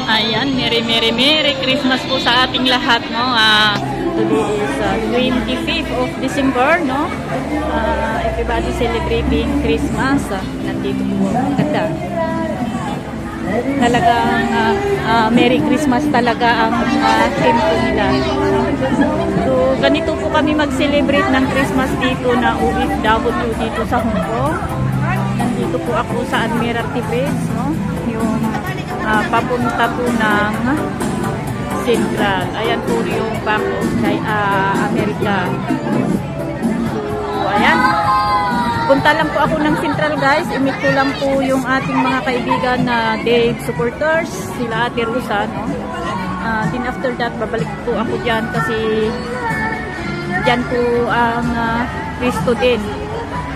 Ayan, Merry Christmas po sa ating lahat, no? Today is 25th of December, no? Everybody celebrating Christmas. Nandito po ang ganda. Talagang Merry Christmas talaga ang theme po nila. So, ganito po kami mag-celebrate ng Christmas dito na OFW dito sa Hong Kong. Nandito po ako sa Admiralty Bridge, no? Yung papunta po ng Central. Ayan po yung Bank of America. So, ayan. Punta lang po ako ng Central, guys. I-meet ko lang po yung ating mga kaibigan na Dave supporters, sila Ate Rusa, no? Then after that, babalik po ako dyan kasi dyan po ang Cristo din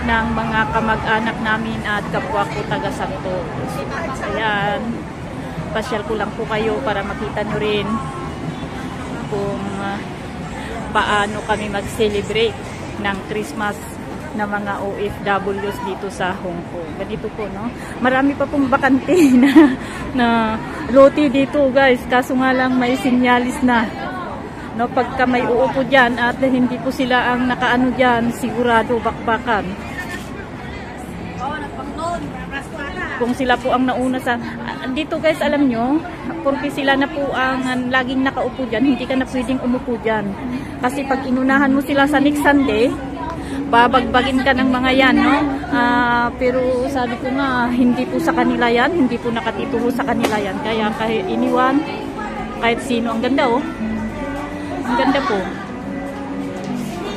ng mga kamag-anak namin at kapwa ko taga Santo. Ayan. Pasyal ko lang po kayo para makita nyo rin kung paano kami mag-celebrate ng Christmas na mga OFWs dito sa Hong Kong. Ganito po, no? Marami pa pong bakante na lote dito, guys. Kaso nga lang may sinyalis na. No, pagka may uupo dyan at hindi po sila ang nakaano dyan, sigurado bakbakan. Kung sila po ang nauna sa dito, guys, alam nyo, porque sila na po ang laging nakaupo dyan, hindi ka na pwedeng umupo dyan. Kasi pag inunahan mo sila sa next Sunday, babagbagin ka ng mga yan, no? Pero sabi ko nga, hindi po sa kanila yan, hindi po nakatitulo sa kanila yan. Kaya kahit iniwan, kahit sino, ang ganda, oh. Ang ganda po.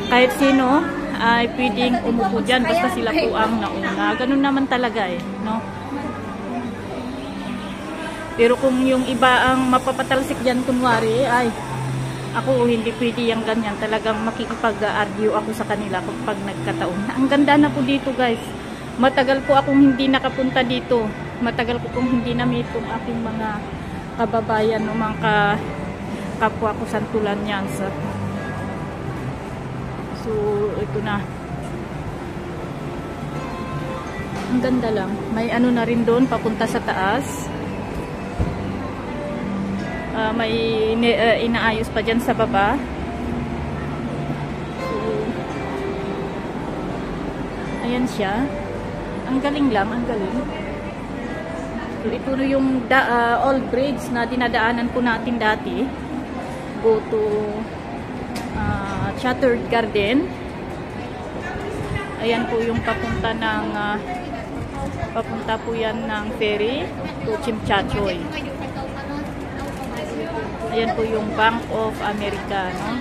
Kahit sino ay pwedeng umupo dyan, basta sila po ang nauna. Ganun naman talaga, eh, no? Pero kung yung iba ang mapapatalsik dyan, kunwari, ay, ako hindi pwede yung ganyan. Talagang makikipag-argue ako sa kanila kapag nagkataon. Ang ganda na po dito, guys. Matagal po akong hindi nakapunta dito. Matagal po kong hindi na-meet yung aking mga kababayan o mga kapwa ko santulan yan. So, ito na. Ang ganda lang. May ano na rin doon, papunta sa taas. May inaayos pa dyan sa baba. So, ayan siya. Ang galing lang, ang galing. So, ito yung old bridge na dinadaanan po natin dati. Go to Shattered Garden. Ayan po yung papunta ng papunta po yan ng ferry to Chimchachoy. Ayan po yung Bank of America, no?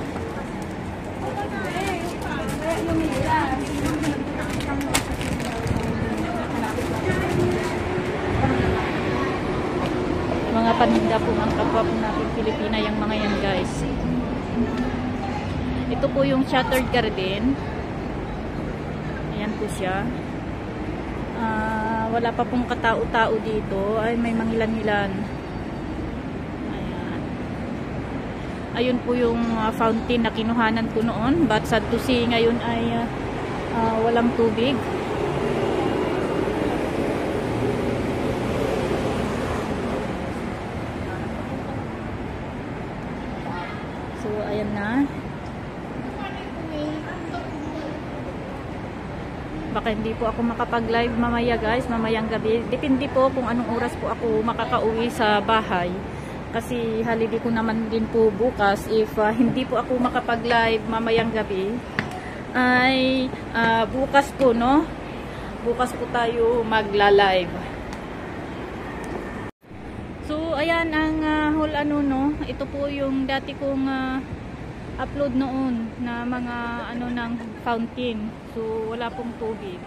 Mga paninda po ng kapwa po natin Pilipina, yung mga yan, guys. Ito po yung Shattered Garden. Ayan po siya. Wala pa pong katao-tao dito. Ay, may mangilan-ilan. Ayun po yung fountain na kinuhanan ko noon. But sad to see, ngayon ay walang tubig. So, ayan na. Baka hindi po ako makapag-live mamaya, guys, mamayang gabi. Depende po kung anong oras po ako makakauwi sa bahay. Kasi holiday ko naman din po bukas. If hindi po ako makapag-live mamayang gabi, ay bukas po, no? Bukas po tayo magla-live. So, ayan ang whole ano, no? Ito po yung dati kong upload noon na mga ano ng fountain. So, wala pong tubig.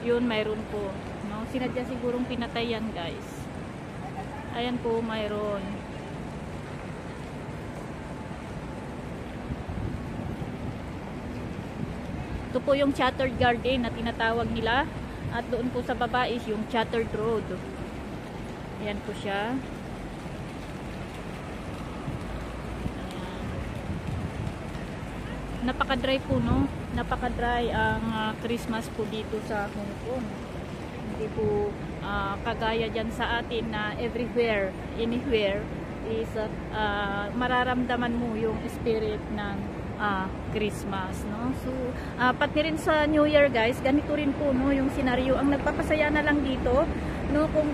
Yun, mayroon po, no? Sinadya sigurong pinatay yan, guys. Ayan po, mayroon. Ito po yung Shattered Garden na tinatawag nila. At doon po sa baba is yung Shattered Road. Ayan po siya. Napaka-dry po, no? Napaka-dry ang Christmas po dito sa Hong Kong. Hindi po kagaya dyan sa atin na everywhere, anywhere is mararamdaman mo yung spirit ng Christmas, no? So pati rin sa New Year, guys, ganito rin po, no, yung senaryo. Ang nagpapasaya na lang dito, no, kung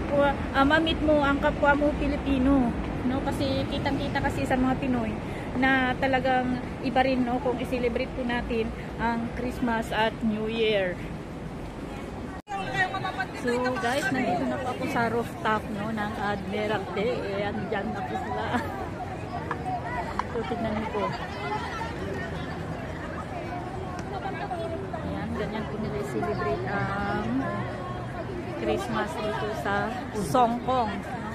ma-meet mo ang kapwa mo Pilipino, no, kasi kitang-kita kasi sa mga Pinoy na talagang iba rin, no, kung i-celebrate po natin ang Christmas at New Year. So guys, nandito na po ako sa rooftop, no, ng Admiralty. Andyan na po sila. So tignan niyo po. Ayan, ganyan po nila i-celebrate ang Christmas dito sa Songkong, no?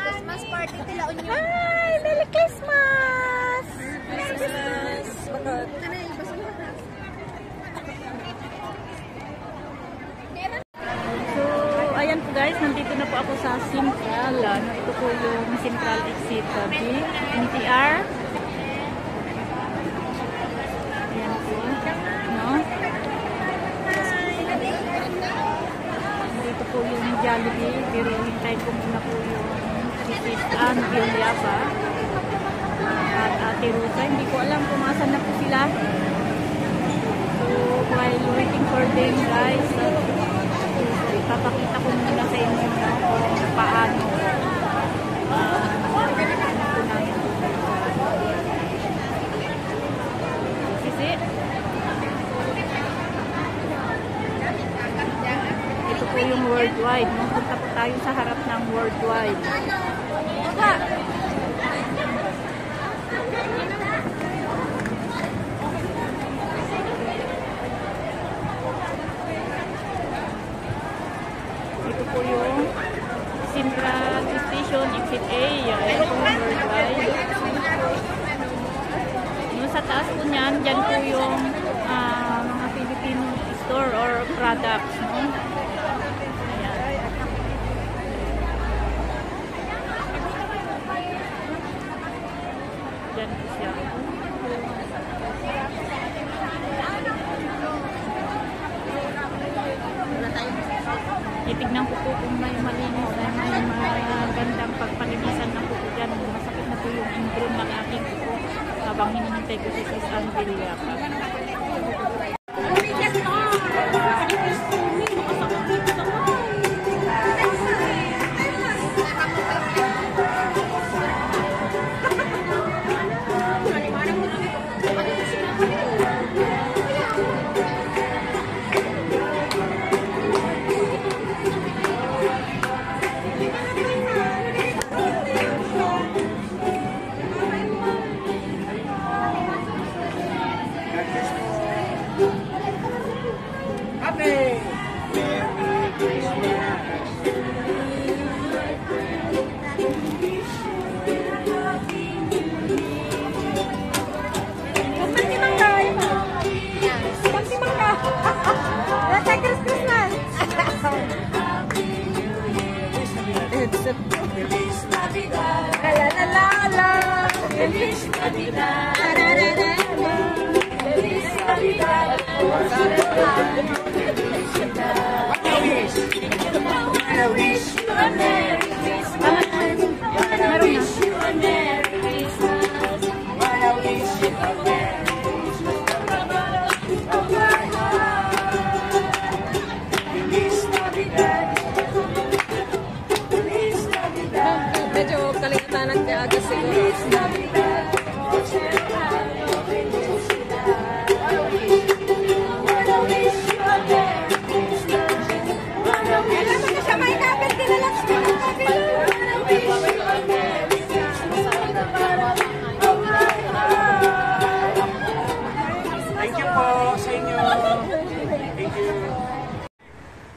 Christmas party tila unyo. Hi! Merry Christmas! Merry Christmas! Bakit? So, ayan po guys, nandito na po ako sa Central. Ito po yung Central Exit B, NTR. Ayan po. No? Dito po yung Jollibee, pero hintay ko muna po yung Mrs. Ann Villapa at Ate Rosa. Hindi ko alam kung asan na po sila. So, while waiting for them, guys, ipapakita ko muna sa inyo na kung paano sisi. Ito po yung worldwide. Punta po tayo sa harap ng worldwide. Ito po yung Central Station, Exit A. Ayan po, worldwide. Yung sa taas po niyan, dyan po yung mga Filipino store or products, no? Ayan. Dyan po siya. Itignan ko po kung may malinis na may magandang pagpalinisan na po po dyan. Masakit na po yung ingrown ng aking po habang hinihintay ko si Sis Ann Villapa. Feliz Navidad, la la la la. Feliz Navidad, la la la la. Feliz Navidad, felicidad. What I wish you a Merry Christmas. What I wish you a Merry Christmas. What I wish you a Merry Christmas from my heart. Feliz Navidad. Medyo kalingatan ng tiaga siguro. Thank you po sa inyo. Thank you.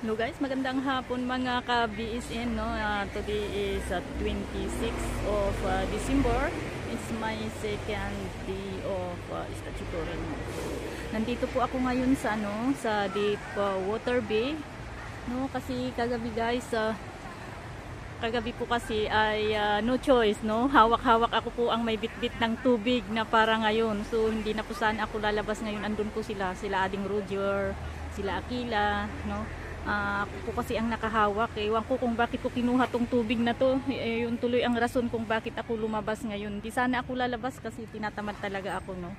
Hello guys, magandang hapon mga ka-BSN, no? Today is 26th of December. It's my second day of statutory. Nandito po ako ngayon sa sa Deep Water Bay No, kasi kagabi guys, kagabi po kasi ay no choice, no? Hawak-hawak ako po ang may bitbit ng tubig na para ngayon. So hindi na po sana ako lalabas ngayon. Andun po sila Ading Roger, sila Akila, no? Ako po kasi ang nakahawak. Ewan ko kung bakit ko kinuha tong tubig na to. Yun tuloy ang rason kung bakit ako lumabas ngayon. Di sana ako lalabas kasi tinatamad talaga ako, no?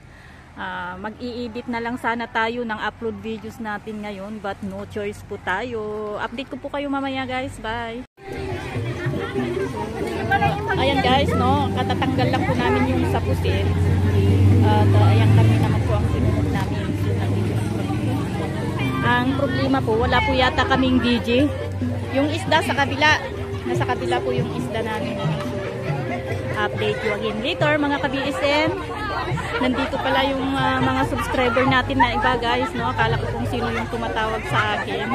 Mag-i-edit na lang sana tayo ng upload videos natin ngayon, but no choice po tayo. Update ko po kayo mamaya guys. Bye! Ayan guys, no, katatanggal lang po namin yung sapusin. At ayan kami naman po ang sinunod namin. Ang problema po, wala po yata kaming DJ. Yung isda sa kabila, nasa kabila po yung isda namin. Update you again later mga ka-BSN. Nandito pala yung mga subscriber natin na iba guys, no. Akala ko kung sino yung tumatawag sa akin.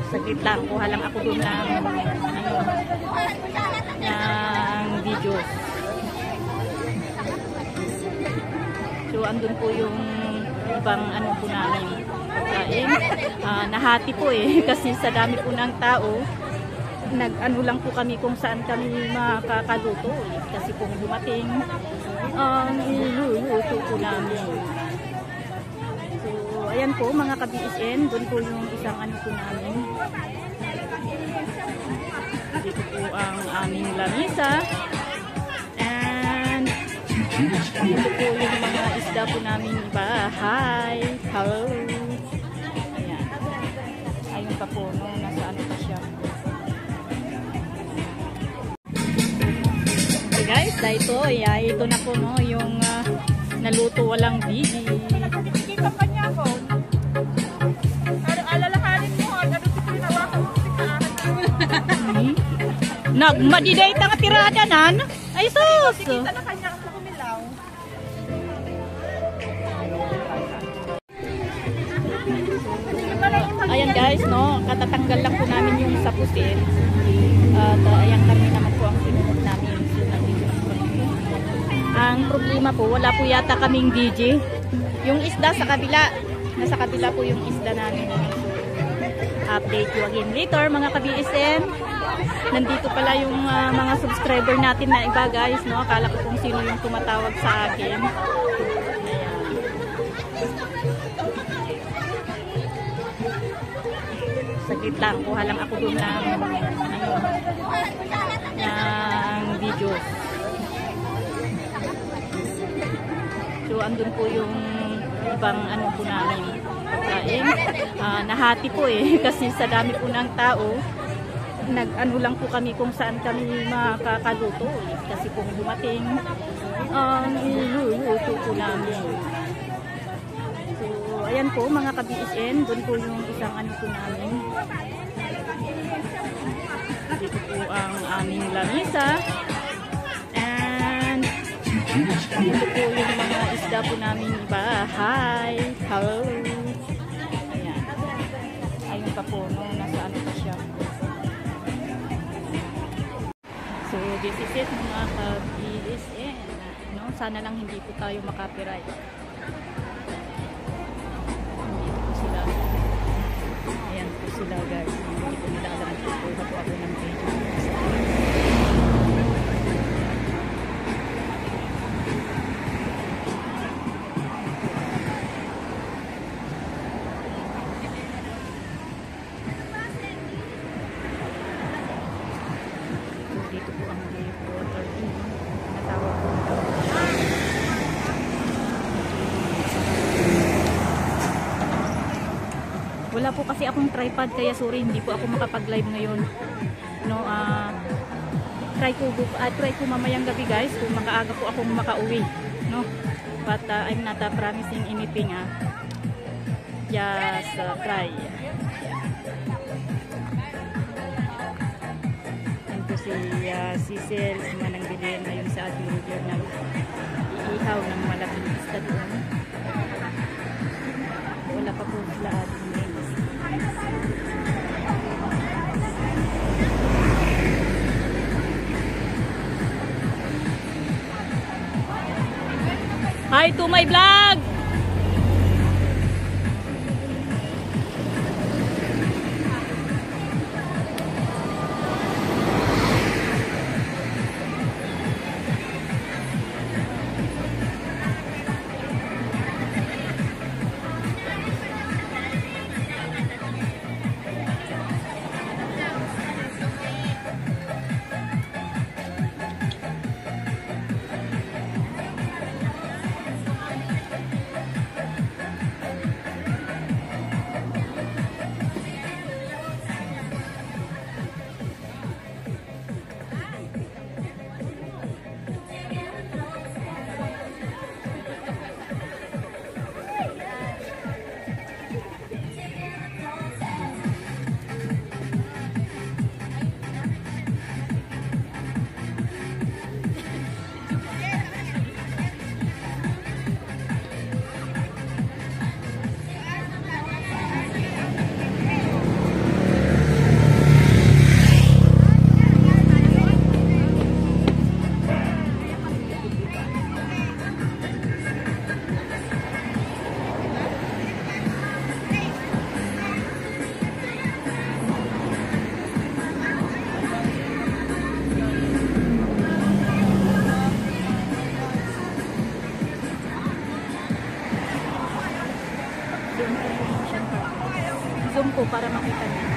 Saglit lang, kuha lang ako doon ng video. So andun po yung ibang ano po namin pagkain. Nahati po kasi sa dami po ng tao, nag-ano lang po kami kung saan kami makakaluto kasi kung dumating ang iluluto po namin. Ayan po mga ka-BSN, doon po yung isang ano po namin. Dito po ang aming lamisa. And dito po yung mga isda po namin iba. Hi! Hello! Ayan. Ayun pa po, no? Nasa ano pa siya. Okay guys, ito na po, no? Yung naluto walang bigi. Kita pa niya ako. Alalahanin mo, ano ito pinawakan mo si Kaahan. Nagmadiday nga tirada nan. Ay sus! Kita na kanya ang kumilaw. Ayan guys, no, katatanggal lang po namin yung sapusin. At ayan kami naman po ang sinunod namin. Ang problema po, wala po yata kaming DJ. Yung isda sa kabila, nasa kabila po yung isda namin. Update you again later mga ka-BSN. Nandito pala yung mga subscriber natin na iba guys, no. Akala ko kung sino yung tumatawag sa akin. Saglit lang, kuha lang ako doon ng video. So andun po yung ibang ano po namin pagkain. Nahati po kasi sa dami po ng tao, nag-ano lang po kami kung saan kami makakaluto kasi kung dumating ang iluluto po namin. So ayan po mga ka-BSN, doon po yung isang ano po namin. Dito po ang aming lamisa. And dito po yung mga isda po namin iba. Hi! Hello! Ayan. Ayun pa po, no? Nasa ano pa siya. So, this is it mga ka-BSN. No? Sana lang hindi po tayo makapiright. Nandito po sila. Ayan po sila guys. Hindi po nila alam po po ako ng video. Dito po ang lake water. Natawag po ito. Wala po kasi akong tripod kaya sorry hindi po ako makapag-live ngayon. No, try ko mamayang gabi guys kung makaaga po akong makauwi, no. But I'm not promising anything. Just try. Yan po si Cecil, si Manang Bilin, ayun sa ating lugar na iihaw ng malaking isda doon. Wala pa po sila ating Hi to my vlog! Zoom ko para makita niyo.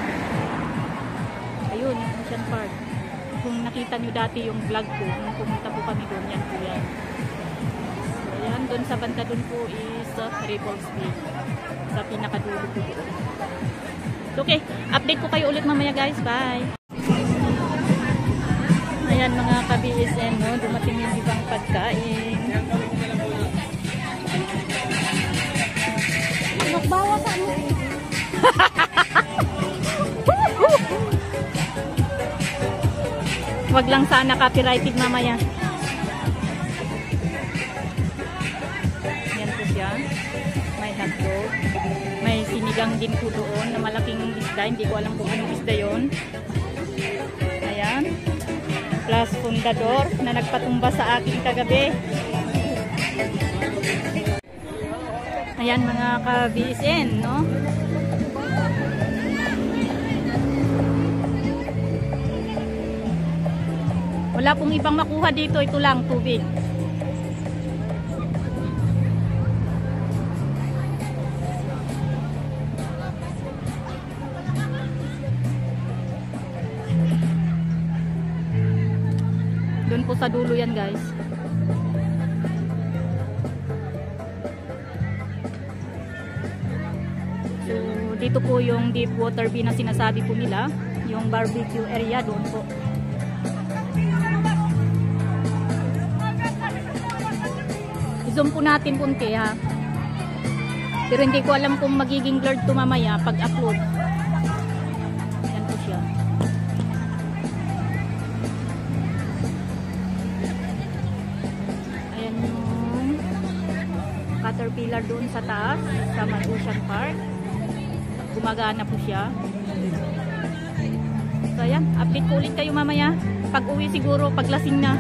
Ayun, Ocean Park. Kung nakita niyo dati yung vlog ko, nung pumunta po kami doon, yan po yan. So, ayan, doon sa banda doon po is Ripples Bay. Sa pinakadulo po doon. Okay, update ko kayo ulit mamaya guys. Bye! Ayan mga ka-BSN, no? Dumating yung ibang pagkain. Nagbawa sa ano? Wag lang sana copyrighted mamaya. Yan po siya. May hotdog. May sinigang din po doon na malaking isda. Hindi ko alam kung anong isda yun. Ayan. Plus fundador na nagpatumba sa akin kagabi. Ayan mga ka-BSN, no? Wala pong ibang makuha dito, ito lang, tubig. Doon po sa dulo yan guys. So, dito po yung deep water bin na sinasabi po nila. Yung barbecue area doon po. I-zoom po natin punti ha. Pero hindi ko alam kung magiging blurred to mamaya pag upload. Yan po siya. Ayan yung caterpillar doon sa taas sa may Ocean Park. Gumagana po siya. So ayan, update ko ulit kayo mamaya. Pag uwi siguro, paglasing na.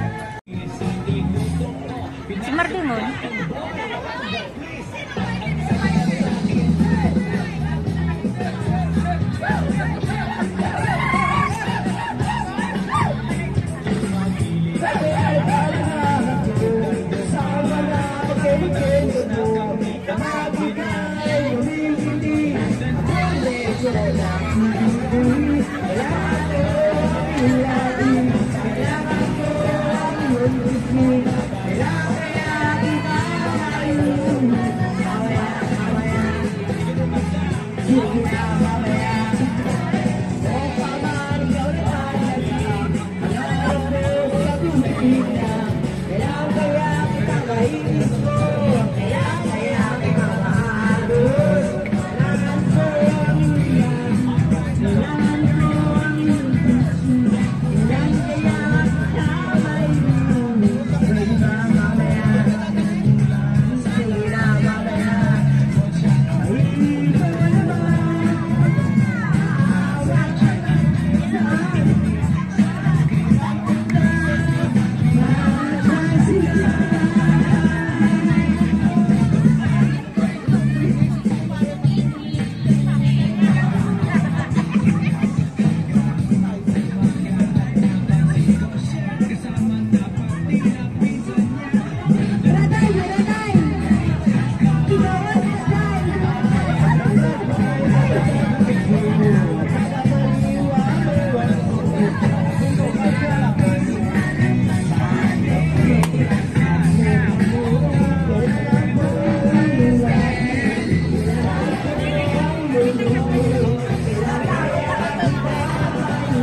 Si Mardimon.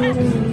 Merry